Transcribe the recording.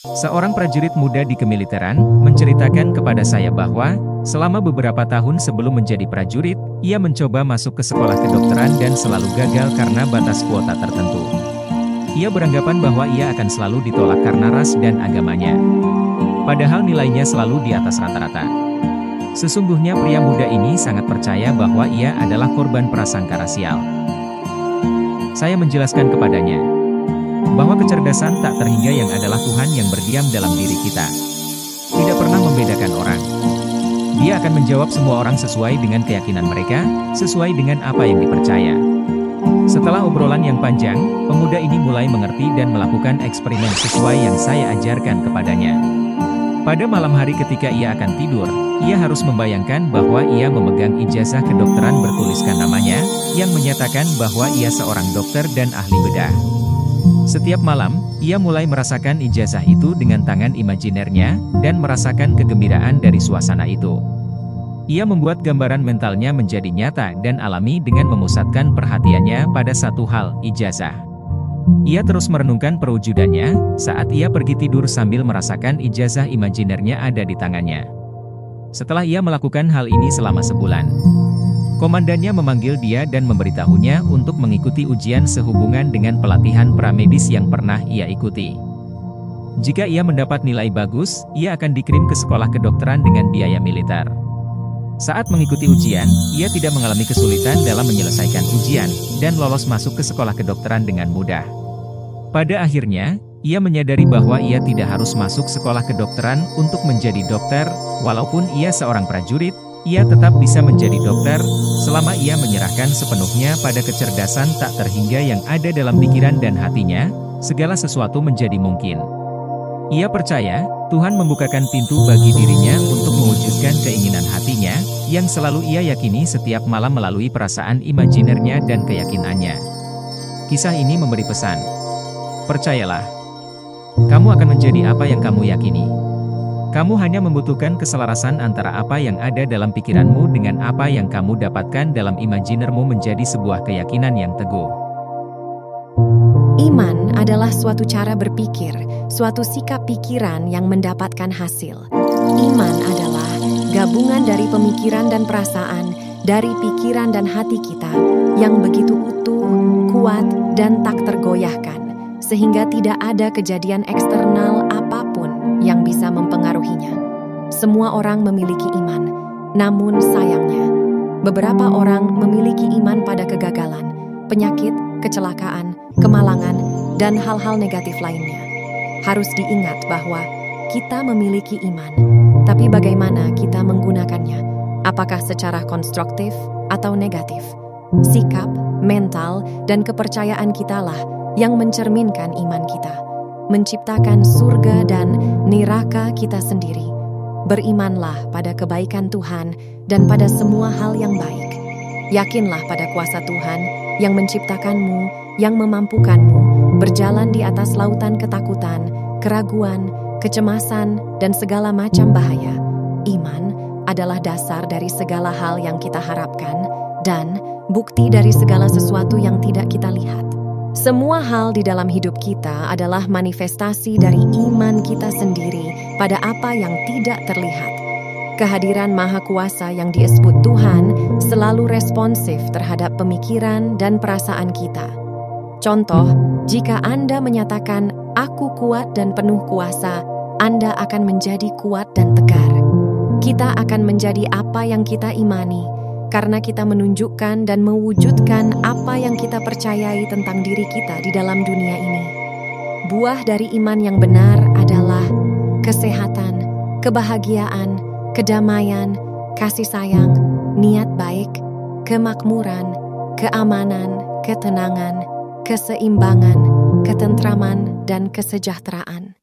Seorang prajurit muda di kemiliteran menceritakan kepada saya bahwa selama beberapa tahun sebelum menjadi prajurit, ia mencoba masuk ke sekolah kedokteran dan selalu gagal karena batas kuota tertentu. Ia beranggapan bahwa ia akan selalu ditolak karena ras dan agamanya. Padahal nilainya selalu di atas rata-rata. Sesungguhnya pria muda ini sangat percaya bahwa ia adalah korban prasangka rasial. Saya menjelaskan kepadanya bahwa kecerdasan tak terhingga yang adalah Tuhan yang berdiam dalam diri kita. Tidak pernah membedakan orang. Dia akan menjawab semua orang sesuai dengan keyakinan mereka, sesuai dengan apa yang dipercaya. Setelah obrolan yang panjang, pemuda ini mulai mengerti dan melakukan eksperimen sesuai yang saya ajarkan kepadanya. Pada malam hari ketika ia akan tidur, ia harus membayangkan bahwa ia memegang ijazah kedokteran bertuliskan namanya, yang menyatakan bahwa ia seorang dokter dan ahli bedah. Setiap malam, ia mulai merasakan ijazah itu dengan tangan imajinernya, dan merasakan kegembiraan dari suasana itu. Ia membuat gambaran mentalnya menjadi nyata dan alami dengan memusatkan perhatiannya pada satu hal, ijazah. Ia terus merenungkan perwujudannya, saat ia pergi tidur sambil merasakan ijazah imajinernya ada di tangannya. Setelah ia melakukan hal ini selama sebulan, komandannya memanggil dia dan memberitahunya untuk mengikuti ujian sehubungan dengan pelatihan pramedis yang pernah ia ikuti. Jika ia mendapat nilai bagus, ia akan dikirim ke sekolah kedokteran dengan biaya militer. Saat mengikuti ujian, ia tidak mengalami kesulitan dalam menyelesaikan ujian, dan lolos masuk ke sekolah kedokteran dengan mudah. Pada akhirnya, ia menyadari bahwa ia tidak harus masuk sekolah kedokteran untuk menjadi dokter, walaupun ia seorang prajurit, ia tetap bisa menjadi dokter, selama ia menyerahkan sepenuhnya pada kecerdasan tak terhingga yang ada dalam pikiran dan hatinya, segala sesuatu menjadi mungkin. Ia percaya, Tuhan membukakan pintu bagi dirinya untuk mewujudkan keinginan hatinya, yang selalu ia yakini setiap malam melalui perasaan imajinernya dan keyakinannya. Kisah ini memberi pesan. Percayalah, kamu akan menjadi apa yang kamu yakini. Kamu hanya membutuhkan keselarasan antara apa yang ada dalam pikiranmu dengan apa yang kamu dapatkan dalam imajinermu menjadi sebuah keyakinan yang teguh. Iman adalah suatu cara berpikir, suatu sikap pikiran yang mendapatkan hasil. Iman adalah gabungan dari pemikiran dan perasaan, dari pikiran dan hati kita, yang begitu utuh, kuat, dan tak tergoyahkan, sehingga tidak ada kejadian eksternal apapun yang bisa mempengaruhinya. Semua orang memiliki iman, namun sayangnya, beberapa orang memiliki iman pada kegagalan, penyakit, kecelakaan, kemalangan, dan hal-hal negatif lainnya. Harus diingat bahwa kita memiliki iman, tapi bagaimana kita menggunakannya? Apakah secara konstruktif atau negatif? Sikap, mental, dan kepercayaan kitalah yang mencerminkan iman kita, menciptakan surga dan neraka kita sendiri. Berimanlah pada kebaikan Tuhan dan pada semua hal yang baik. Yakinlah pada kuasa Tuhan yang menciptakanmu, yang memampukanmu berjalan di atas lautan ketakutan, keraguan, kecemasan, dan segala macam bahaya. Iman adalah dasar dari segala hal yang kita harapkan dan bukti dari segala sesuatu yang tidak kita lihat. Semua hal di dalam hidup kita adalah manifestasi dari iman kita sendiri pada apa yang tidak terlihat. Kehadiran Maha Kuasa yang disebut Tuhan selalu responsif terhadap pemikiran dan perasaan kita. Contoh, jika Anda menyatakan, "Aku kuat dan penuh kuasa," Anda akan menjadi kuat dan tegar. Kita akan menjadi apa yang kita imani, karena kita menunjukkan dan mewujudkan apa yang kita percayai tentang diri kita di dalam dunia ini. Buah dari iman yang benar adalah kesehatan, kebahagiaan, kedamaian, kasih sayang, niat baik, kemakmuran, keamanan, ketenangan, keseimbangan, ketentraman, dan kesejahteraan.